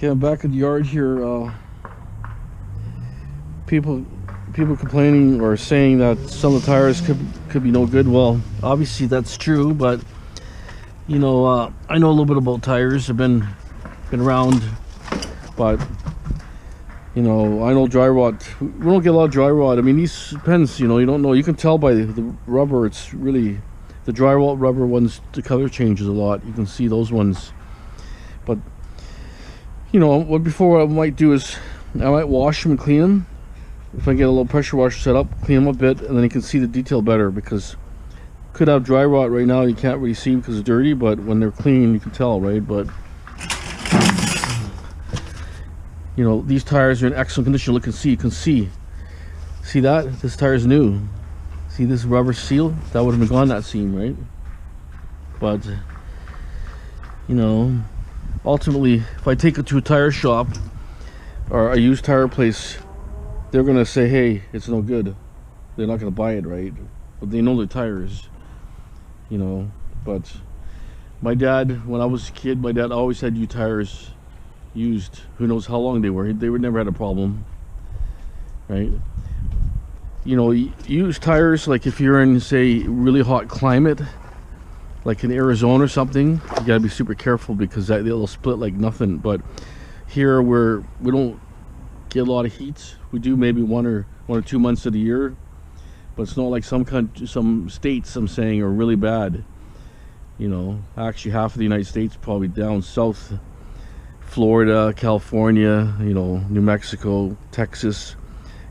Okay, I'm back in the yard here. People complaining or saying that some of the tires could be no good. Well, obviously that's true, but you know, I know a little bit about tires. I've been around, but you know, I know dry rot. We don't get a lot of dry rot. I mean, these depends. You know, you don't know. You can tell by the rubber. It's really the dry rot rubber ones. The color changes a lot. You can see those ones, but you know, what I might do is I might wash them and clean them. If I get a little pressure washer set up, clean them a bit, and then you can see the detail better, because could have dry rot right now. You can't really see them because it's dirty, but when they're clean, you can tell, right? But you know, these tires are in excellent condition. Look and see. You can see that this tire is new. See this rubber seal? That would have been gone, that seam, right? But you know, ultimately, if I take it to a tire shop or a used tire place, they're gonna say, hey, it's no good. They're not gonna buy it, right? But they know their tires, you know. But my dad, when I was a kid, my dad always had new tires used. Who knows how long they were. They would never had a problem, right? You know, used tires, like if you're in, say, really hot climate, like in Arizona or something, you gotta be super careful, because they'll split like nothing. But here, we don't get a lot of heat. We do maybe one or 2 months of the year, but it's not like some states, I'm saying, are really bad. You know, actually half of the United States, probably down south, Florida, California, you know, New Mexico, Texas,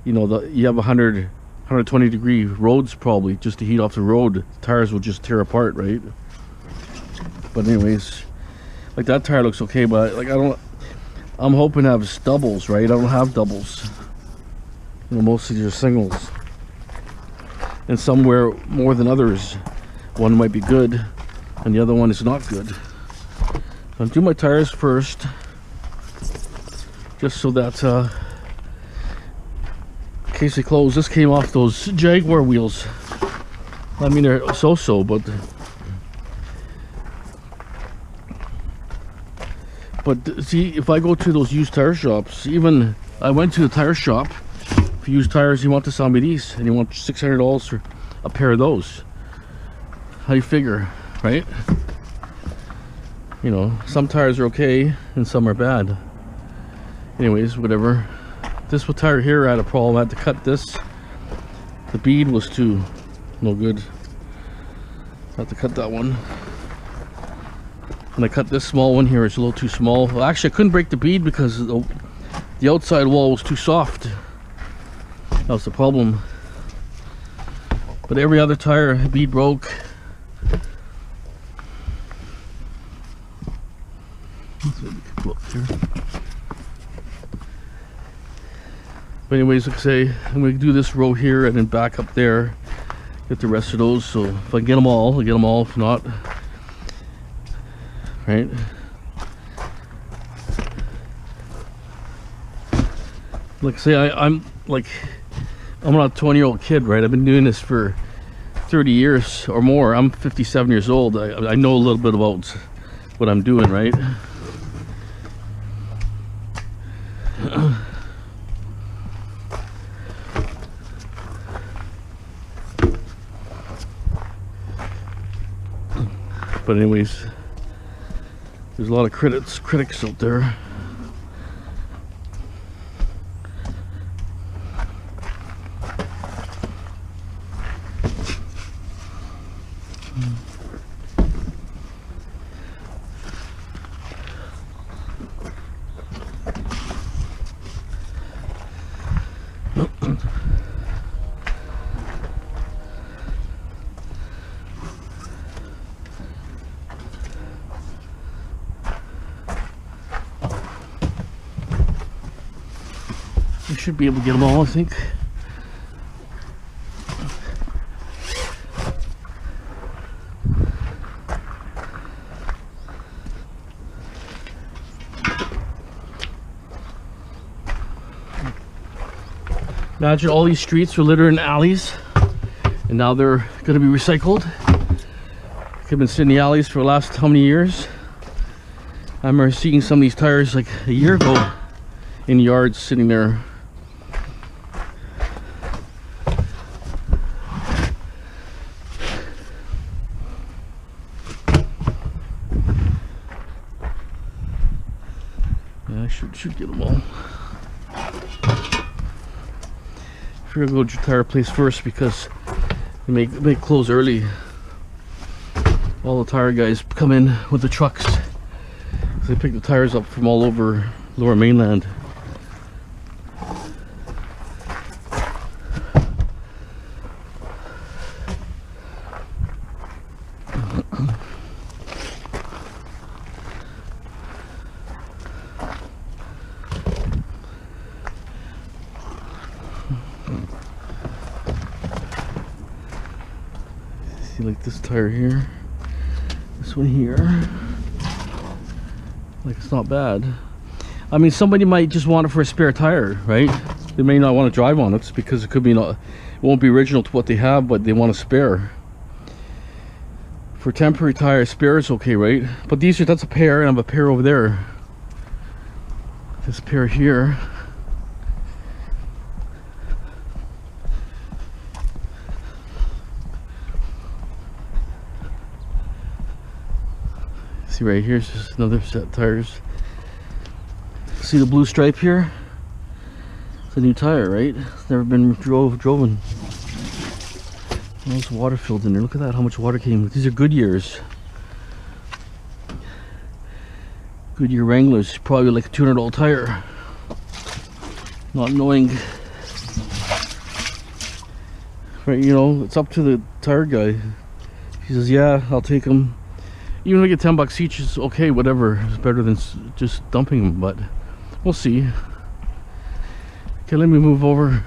you know, you have 120 degree roads probably. Just to heat off the road, tires will just tear apart, right? But anyways, like that tire looks okay, but like I'm hoping to have doubles, right? I don't have doubles. You know, most of these are singles, and some wear more than others. One might be good and the other one is not good. So I'll do my tires first, just so that in case they close. This came off those Jaguar wheels. I mean, they're so-so, but see, if I go to those used tire shops, even I went to the tire shop for used tires, he wanted to sell me these, and he wants $600 for a pair of those. How do you figure, right? You know, some tires are okay and some are bad. Anyways, whatever. This tire here, I had a problem. I had to cut this. The bead was too no good. I had to cut that one. And I cut this small one here. It's a little too small. Well, actually, I couldn't break the bead because the outside wall was too soft. That was the problem. But every other tire, bead broke. But anyways, like I say, I'm going to do this row here and then back up there, get the rest of those. So if I can get them all, I'll get them all. If not, right? Like I say, I'm not a 20-year-old kid, right? I've been doing this for 30 years or more. I'm 57 years old. I know a little bit about what I'm doing, right? But anyways, there's a lot of critics out there. We should be able to get them all, I think. Imagine all these streets were littered in alleys, and now they're going to be recycled. They've been sitting in the alleys for the last how many years? I remember seeing some of these tires like a year ago in yards sitting there. Yeah, I should get them all. Sure, go to your tire place first because they may close early. All the tire guys come in with the trucks. They pick the tires up from all over Lower Mainland. See, like this tire here, this one here. Like, it's not bad. I mean, somebody might just want it for a spare tire, right? They may not want to drive on it because it could be not, it won't be original to what they have, but they want a spare. For temporary tire, spare is okay, right? But these are, that's a pair, and I have a pair over there. This pair here. See, right here's just another set of tires. See the blue stripe here? It's a new tire, right? It's never been driven. Oh, there's water filled in there. Look at that, how much water came. These are Goodyears. Goodyear Wranglers, probably like a $200 tire. Not knowing. Right, you know, it's up to the tire guy. He says, yeah, I'll take them. Even if I get $10 each, it's okay, whatever. It's better than just dumping them, but we'll see. Okay, let me move over.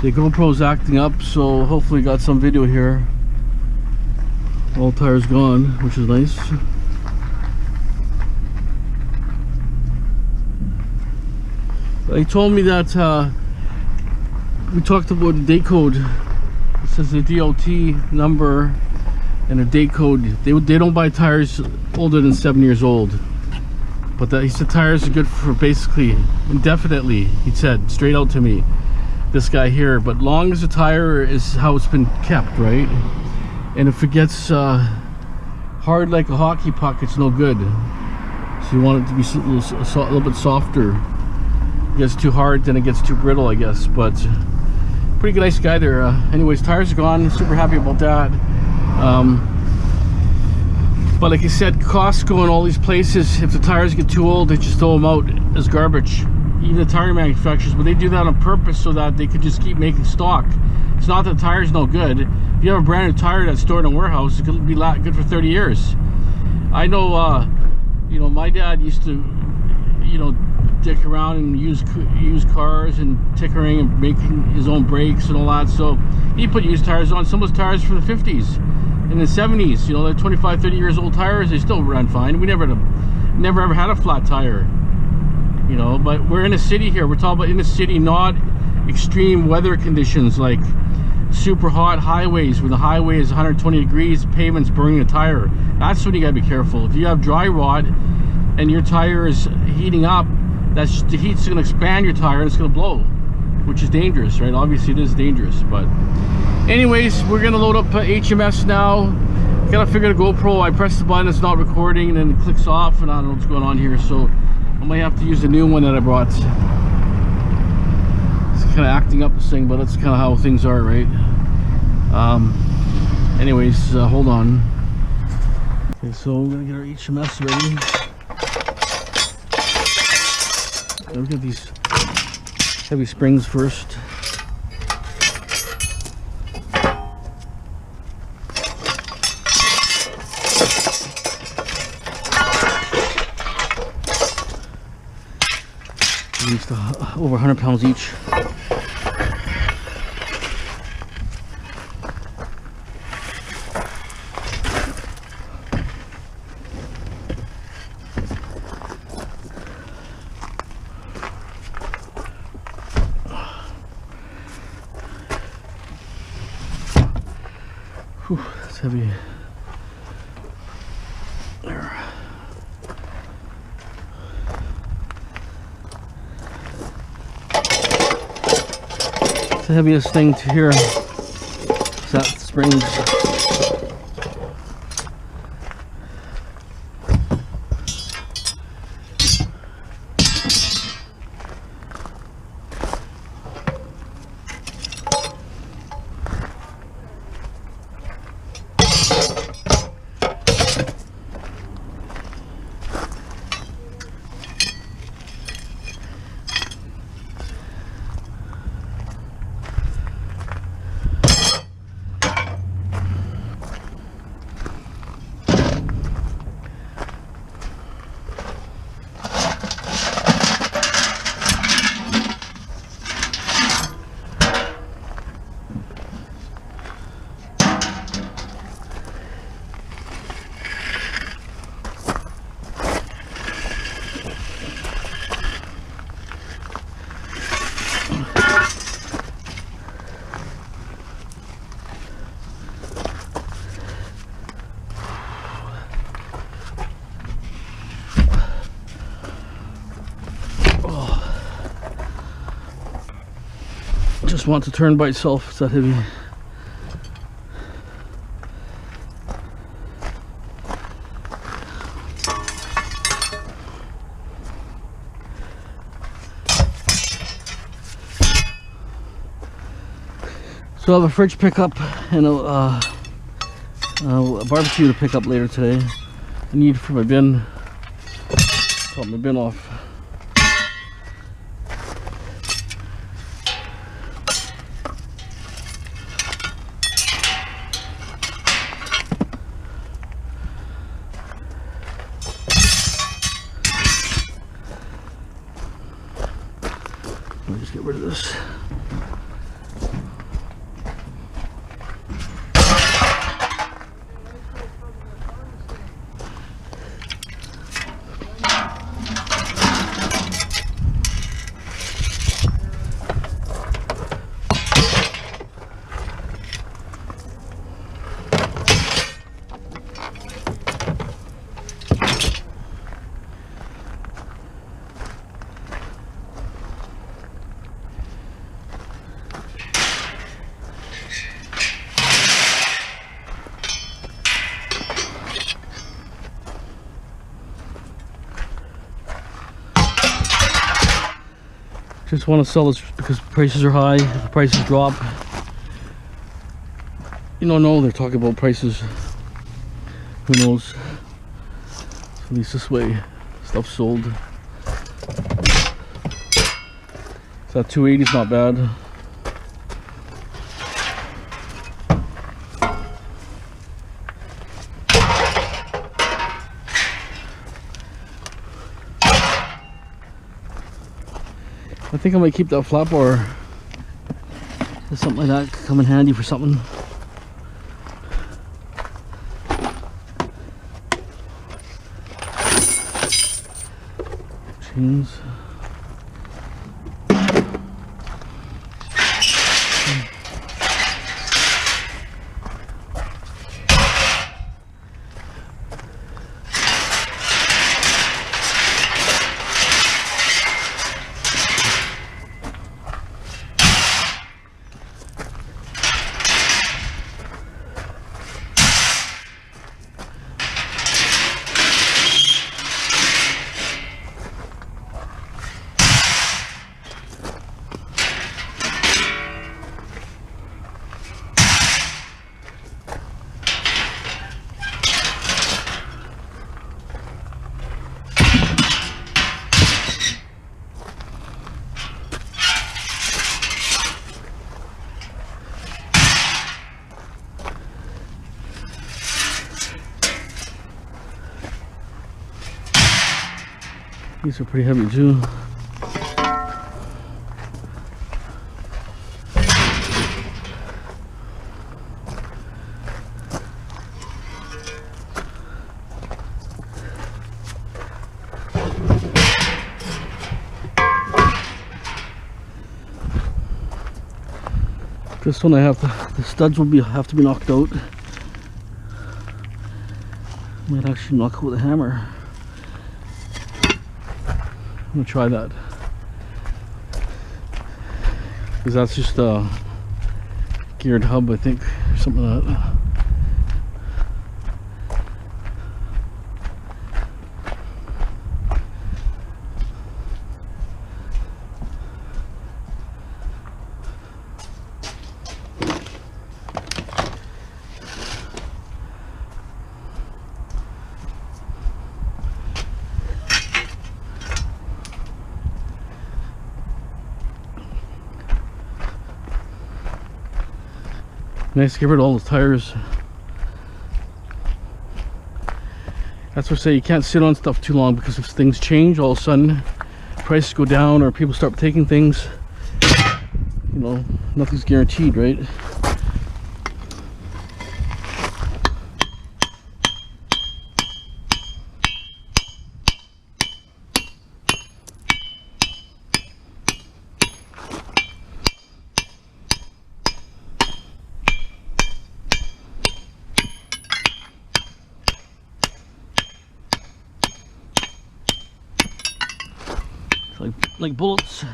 The GoPro's acting up, so hopefully got some video here. All tires gone, which is nice. He told me that we talked about the date code. It says the DOT number and a date code. They don't buy tires older than 7 years old. But that, he said tires are good for basically indefinitely. He said straight out to me, this guy here. But long as the tire is how it's been kept, right? And if it gets hard like a hockey puck, it's no good. So you want it to be a little bit softer. It gets too hard, then it gets too brittle, I guess. But pretty good, nice guy there. Anyways, tires are gone. Super happy about that. But like I said, Costco and all these places, if the tires get too old, they just throw them out as garbage. Even the tire manufacturers, but they do that on purpose so that they could just keep making stock. It's not that the tire's no good. If you have a brand new tire that's stored in a warehouse, it could be good for 30 years. I know, you know, my dad used to, you know, dick around and use cars and tinkering and making his own brakes and all that, so he put used tires on. Some of those tires from the 50s and the 70s, you know, they're 25-30 years old tires. They still ran fine. We never ever had a flat tire, you know. But we're in a city here. We're talking about in the city, not extreme weather conditions like super hot highways where the highway is 120 degrees, pavement's burning a tire. That's when you gotta be careful. If you have dry rot and your tire is heating up, that's the heat's going to expand your tire and it's going to blow, which is dangerous, right? Obviously it is dangerous. But anyways, we're going to load up HMS now. Gotta figure the GoPro, I press the button, it's not recording, and then it clicks off, and I don't know what's going on here, so I might have to use the new one that I brought. It's kind of acting up this thing, but that's kind of how things are, right? Anyways, hold on. Okay, so we're going to get our HMS ready. Look at these heavy springs first. At least over 100 pounds each. Whew, that's heavy. There. It's the heaviest thing to here. Is that springs. Just want to turn by itself. It's that heavy. So I have a fridge pickup and a barbecue to pick up later today. I need for my bin. Top my bin off. Let me just get rid of this. Just want to sell this because prices are high. If the prices drop, you don't know, they're talking about prices. Who knows? At least this way, stuff's sold. So that 280 is not bad. I think I might keep that flat bar. Something like that could come in handy for something. Chains. These are pretty heavy too. This one I have to, the studs will have to be knocked out. Might actually knock it with a hammer. I'm gonna try that. Because that's just a geared hub, I think, or something like that. Nice to get rid of all the tires. That's what I say, you can't sit on stuff too long, because if things change, all of a sudden prices go down or people start taking things, you know, nothing's guaranteed, right? Like bullets.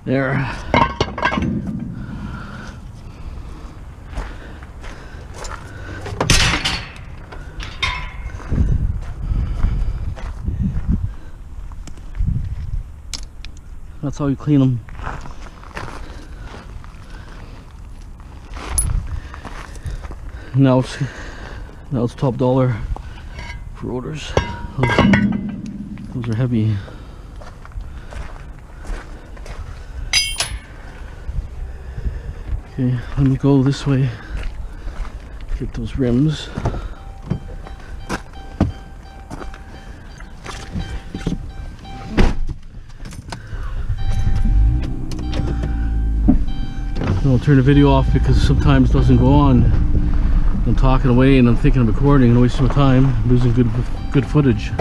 There. That's how you clean them. Now it's top dollar for rotors. Those are heavy. Okay, let me go this way. Get those rims. I'll turn the video off because sometimes it doesn't go on. I'm talking away and I'm thinking of recording and wasting my time, losing good footage.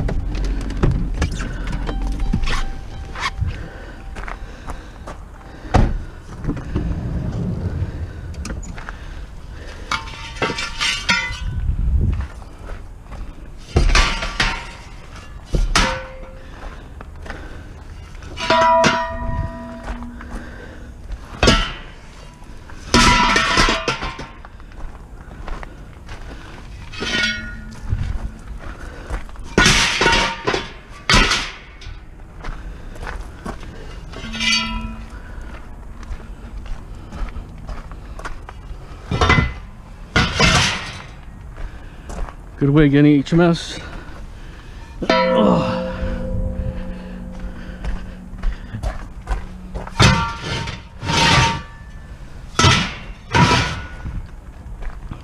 Good wig, any HMS.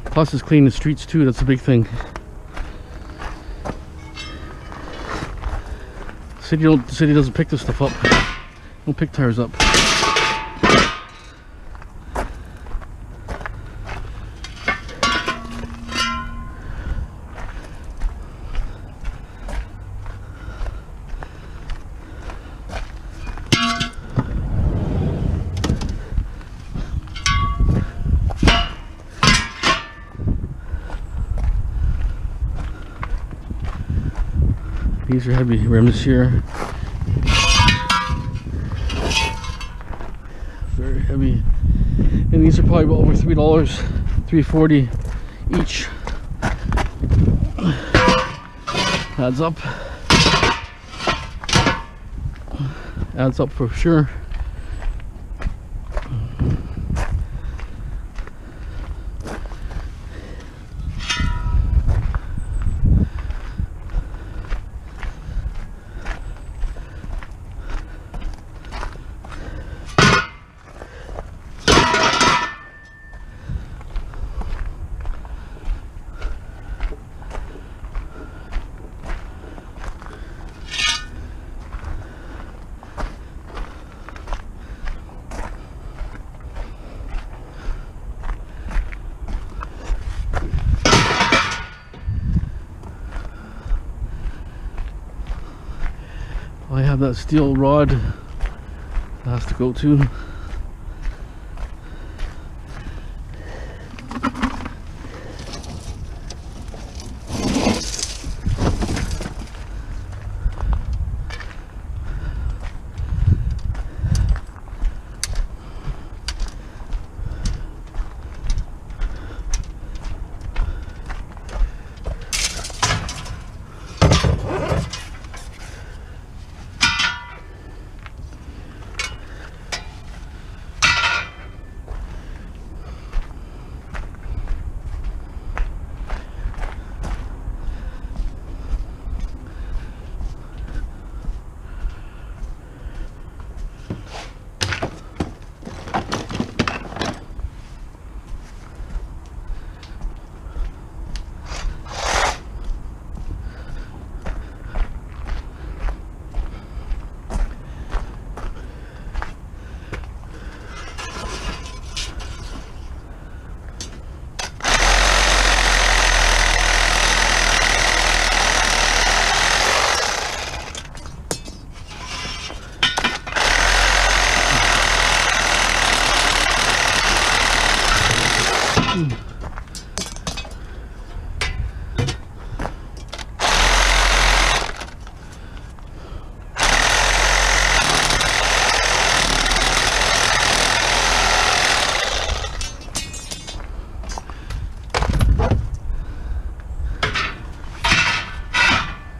Plus it's cleaning the streets too, that's a big thing. The city doesn't pick this stuff up. Don't pick tires up. These are heavy rims here. Very heavy. And these are probably about over $3, $3.40 each. Adds up. Adds up for sure. have that steel rod that has to go to.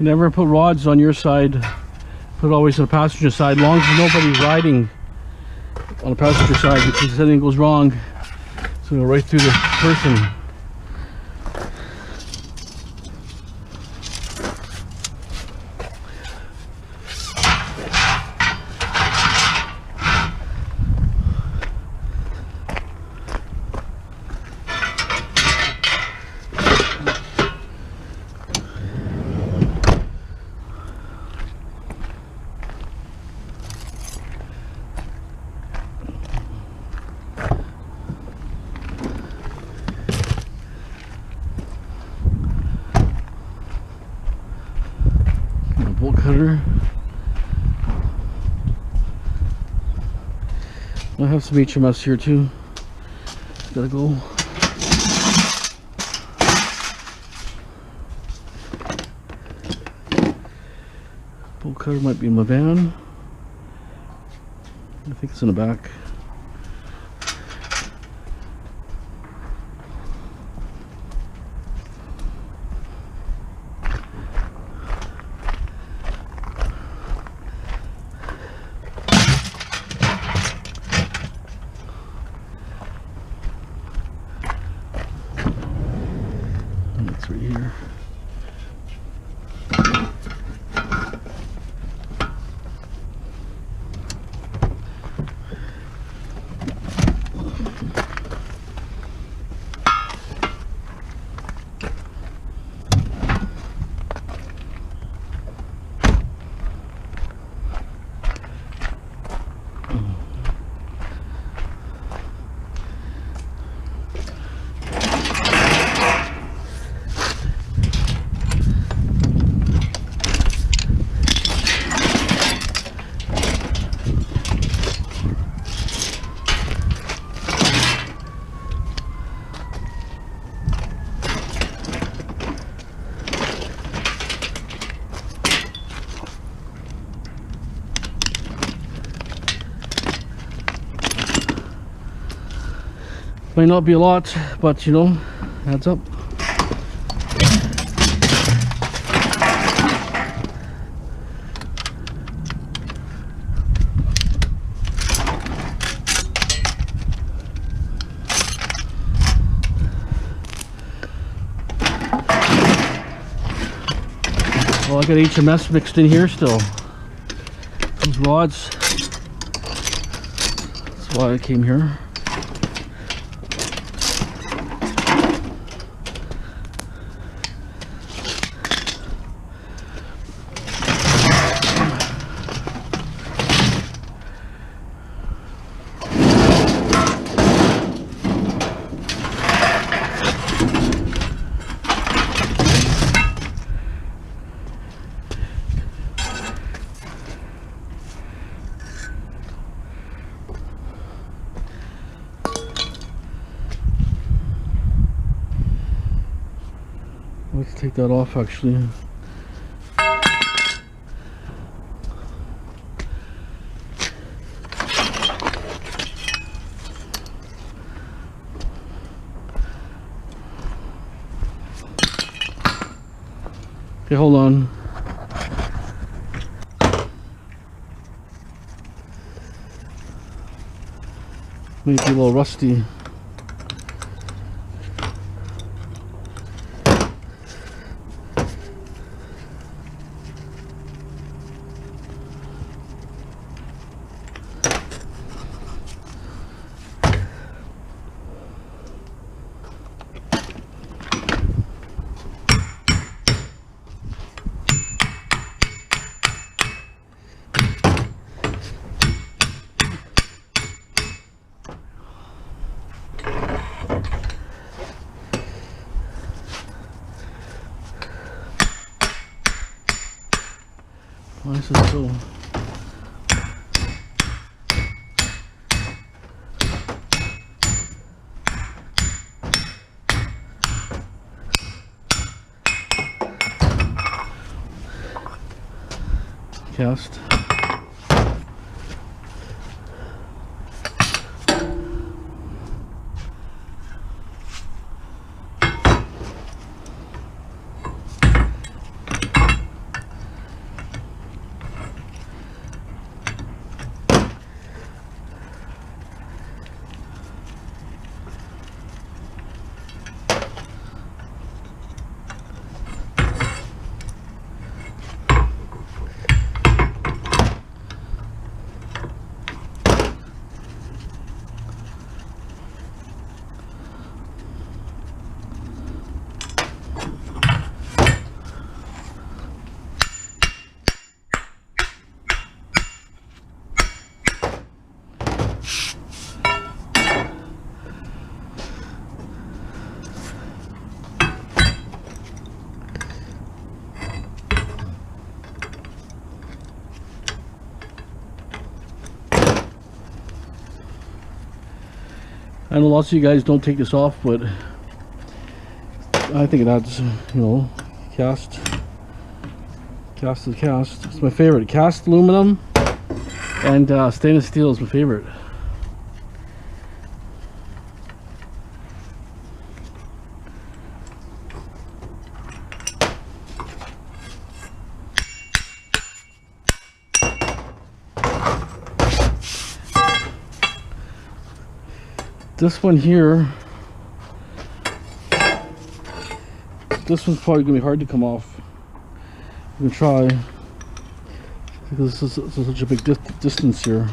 Never put rods on your side, put always on the passenger side, as long as nobody's riding on the passenger side, because if anything goes wrong, it's going to go right through the person. Bolt cutter. I have some HMS here too. Gotta go. Bolt cutter might be in my van. I think it's in the back. That's right here. Might not be a lot, but you know, adds up. Well, I got HMS mixed in here still. Those rods. That's why I came here. Let's take that off actually. Okay, hold on. Maybe a little rusty. Why is it so? Cast. I know lots of you guys don't take this off, but I think it adds, you know, cast is cast. It's my favorite. Cast aluminum and stainless steel is my favorite. This one here, this one's probably gonna be hard to come off. I'm gonna try because this is such a big distance here.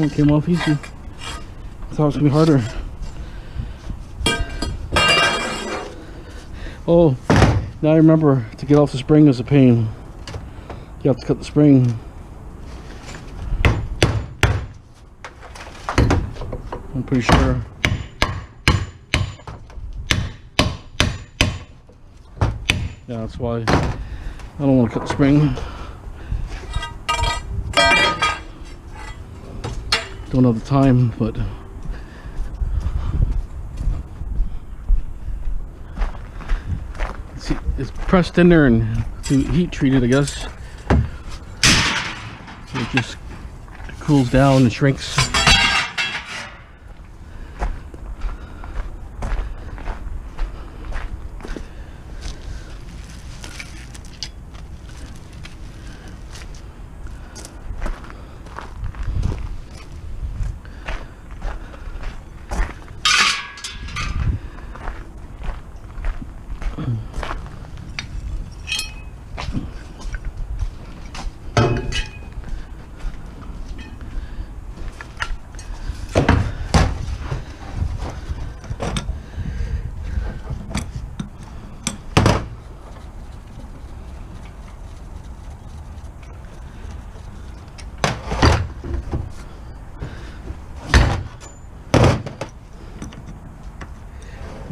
It came off easy. I thought it was gonna be harder. Oh, now I remember, to get off the spring is a pain. You have to cut the spring. I'm pretty sure. Yeah, that's why I don't want to cut the spring. Don't have the time, but see, it's pressed in there and heat treated, I guess. So it just cools down and shrinks.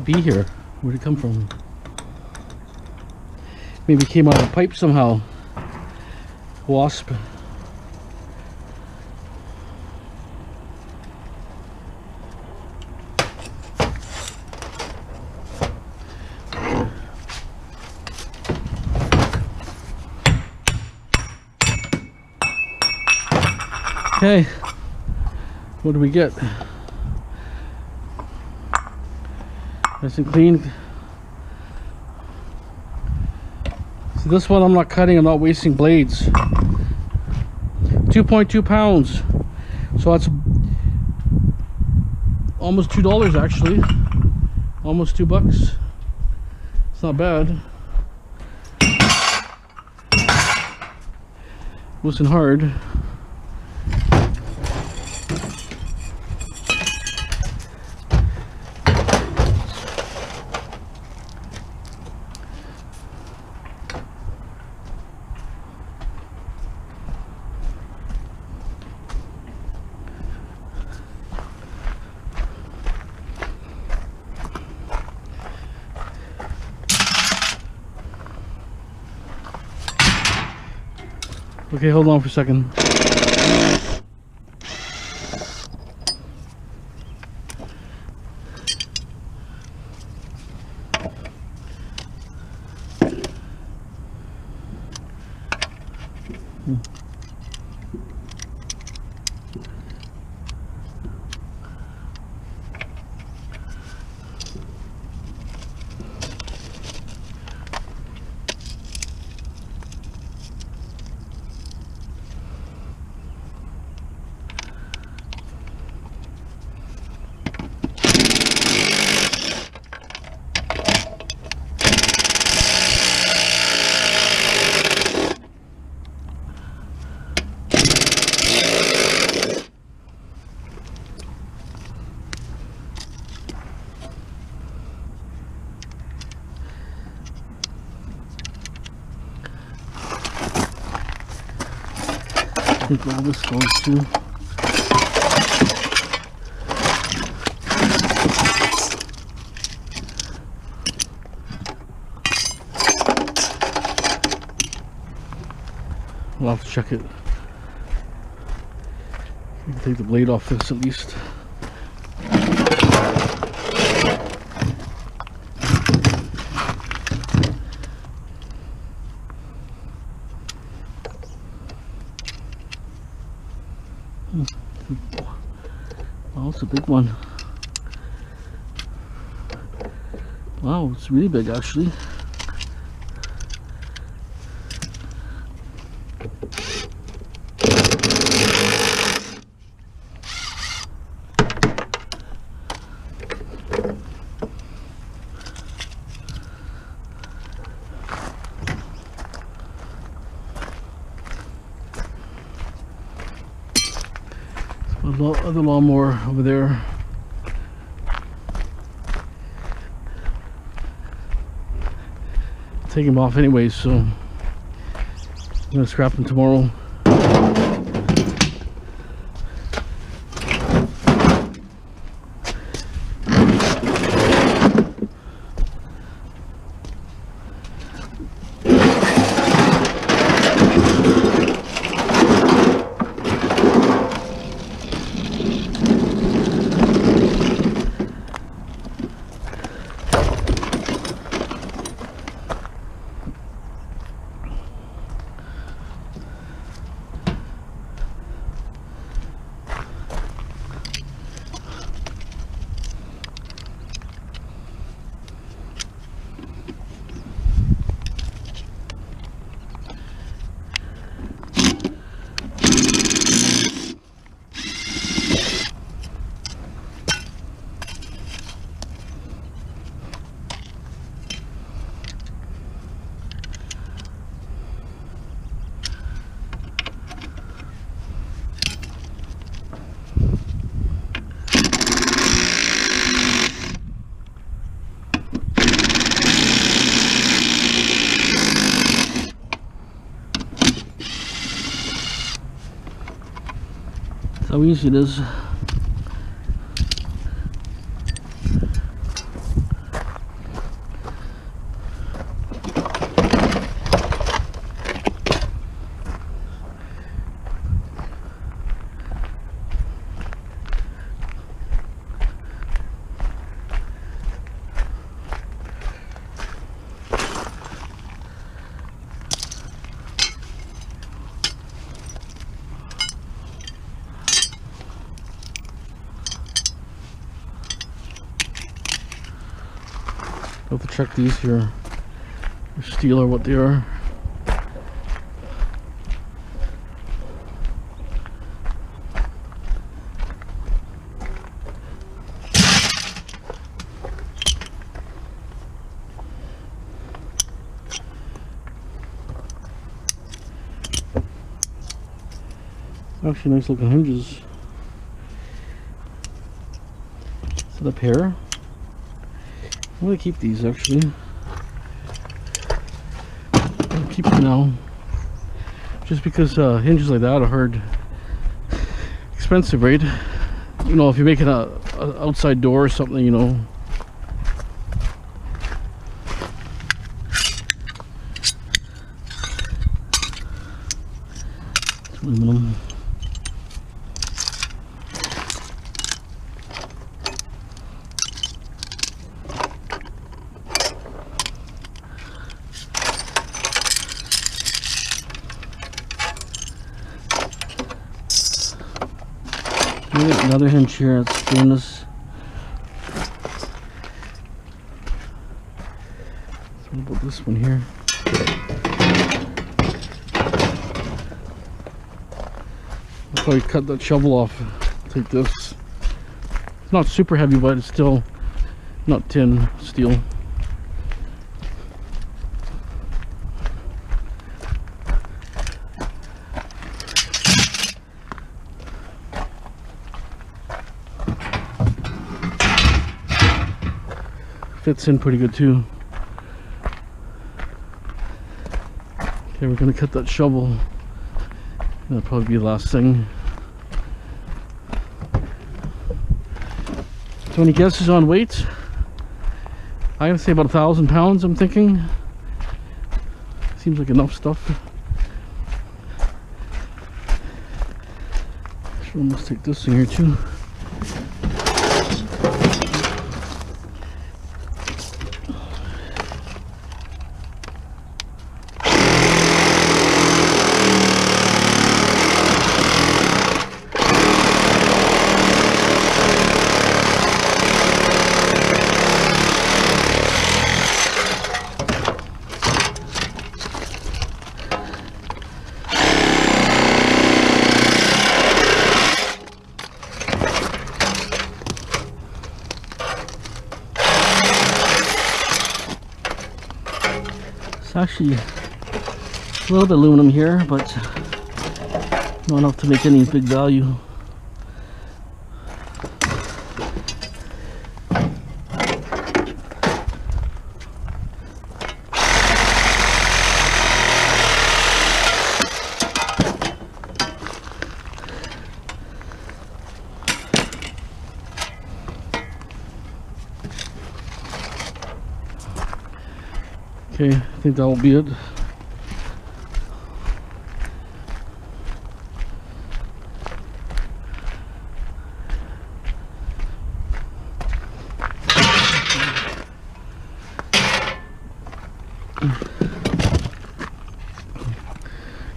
be here? Where'd it come from? Maybe it came out of the pipe somehow. Wasp. Okay, what do we get? Nice and clean. See, this one I'm not cutting, I'm not wasting blades. 2.2 pounds. So that's almost $2 actually. Almost $2. It's not bad. Wasn't hard. Okay, hold on for a second. I think all this goes too. We'll have to check it. We can take the blade off this at least. Wow, it's a big one. Wow, it's really big actually. Other lawnmower over there. Take him off anyways, so I'm gonna scrap him tomorrow. How easy it is. have to check these here. They're steel or what they are. Actually, nice looking hinges. Is that a pair? I'm gonna keep these actually. I'll keep them now. Just because hinges like that are hard. Expensive, right? You know, if you're making a outside door or something, you know. It's aluminum. Another hinge here, it's stainless. So what about this one here? I'll probably cut that shovel off. Take this. It's not super heavy, but it's still not tin, steel. Fits in pretty good too. Okay, we're gonna cut that shovel. That'll probably be the last thing. So any guesses on weight? I'm gonna say about 1,000 pounds, I'm thinking. Seems like enough stuff. Should almost take this in here too. Actually a little bit of aluminum here, but not enough to make any big value. Okay, I think that will be it.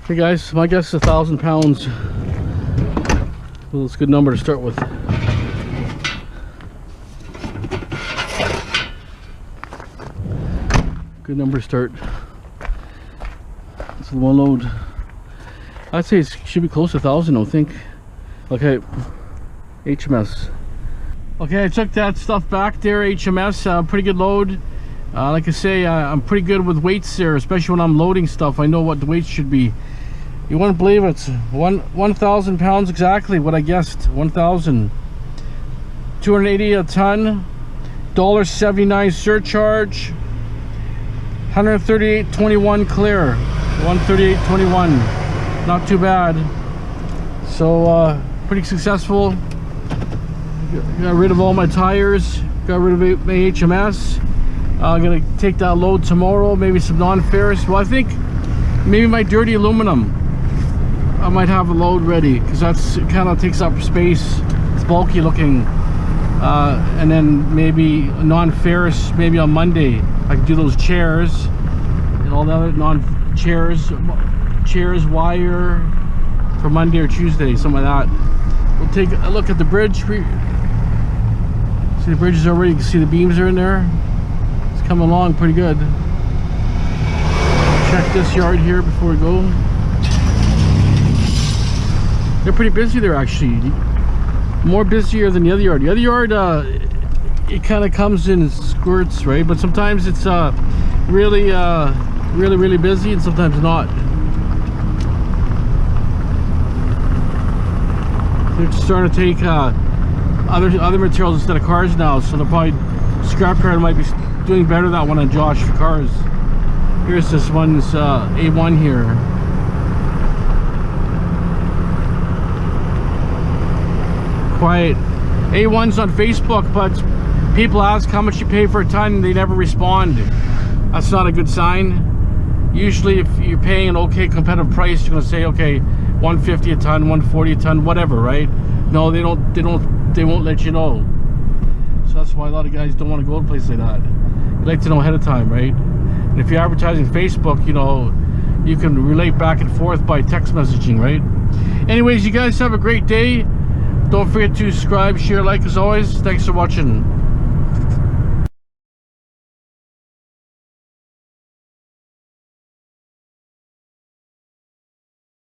Okay guys, my guess is 1,000 pounds. Well, it's a good number to start with. Good number to start. It's the one load. I'd say it should be close to 1,000, I think. Okay, HMS. Okay, I took that stuff back there, HMS. Pretty good load. Like I say, I'm pretty good with weights there, especially when I'm loading stuff. I know what the weights should be. You wouldn't believe it. 1,000 pounds exactly what I guessed. 1,000. 280 a ton. $1.79 surcharge. 138.21 clear. 138.21. Not too bad. So pretty successful. Got rid of all my tires. Got rid of my HMS. I'm gonna take that load tomorrow. Maybe some non-ferrous. Well, I think maybe my dirty aluminum. I might have a load ready because that's kind of takes up space. It's bulky looking. And then maybe non-ferrous. Maybe on Monday I can do those chairs and all the other chairs, wire for Monday or Tuesday, something like that. We'll take a look at the bridge. See the bridge is already. You can see the beams are in there. It's coming along pretty good. Check this yard here before we go. They're pretty busy there, actually. More busier than the other yard. The other yard, it kind of comes in squirts, right? But sometimes it's really busy, and sometimes not. They're starting to take other materials instead of cars now, so they'll probably scrapyard might be doing better that one on Josh for cars. Here's this one's A1 here. Quiet. A1's on Facebook, but people ask how much you pay for a ton and they never respond. That's not a good sign. Usually if you're paying an okay competitive price, you're going to say, okay, 150 a ton, 140 a ton, whatever, right? No, they won't let you know. So that's why a lot of guys don't want to go to places like that. You like to know ahead of time, right? And if you're advertising Facebook, you know, you can relate back and forth by text messaging, right? Anyways, you guys have a great day. Don't forget to subscribe, share, like as always. Thanks for watching.